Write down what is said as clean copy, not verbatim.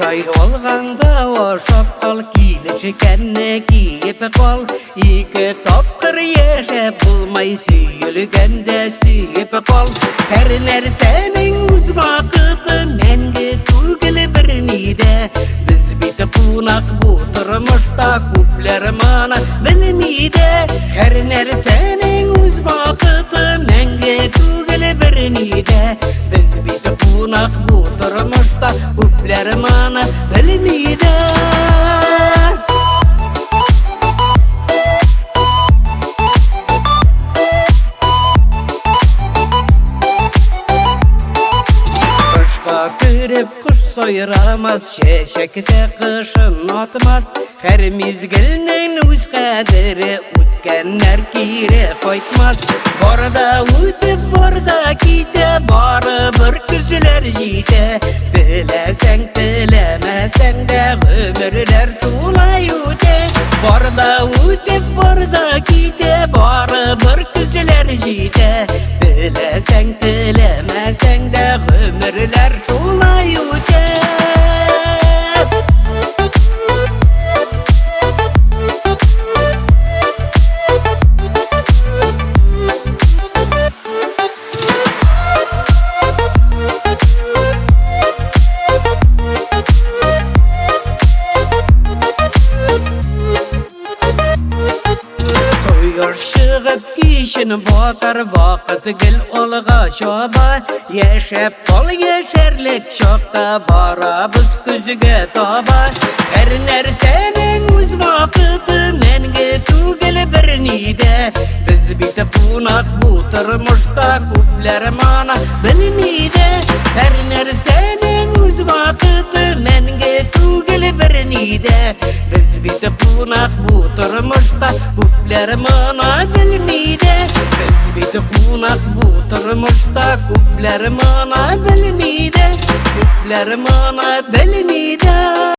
ay olganda o şapkal giyilişi kenne giyip kal. İki tapkır yaşap bulmay süyülgende süyüp kal. Her nersenin uz vakıtı menge tugil bir nide. Biz bir kunak bu durmuşta kupler mana bilmide. Her nersenin uz vakıtı menge tugil bir nide. Biz bir kunak bu durmuşta kupler mana bilmide. Kırıp kuş soyuramaz, şeşekte kışın atmaz. Her mizgilinin üz kaderi utkenler kire koytmaz. Borda utip borda gide, barı bir küzüler yide. Bilesen bilemesen de ömürler şulay üte. Borda utip borda gide, barı bir küzüler yide. Bilesen bilemesen de ömürler şulay üte. Çıgıp kişin bakar vakit gel olga şoba. Yaşap bol yaşarlık şokta bara biz küzüge toba. Her nersenin üz vakıtı menge tugil bir nide. Biz bit punak bu turmuşta kupler mana bilmide. Her nersenin üz vakıtı menge tugil bir nide. Biz bit punak bu turmuşta kupler mana bilmide. Biz bit punak bu turmuşta kupler mana bilmide. Kupler mana bilmide.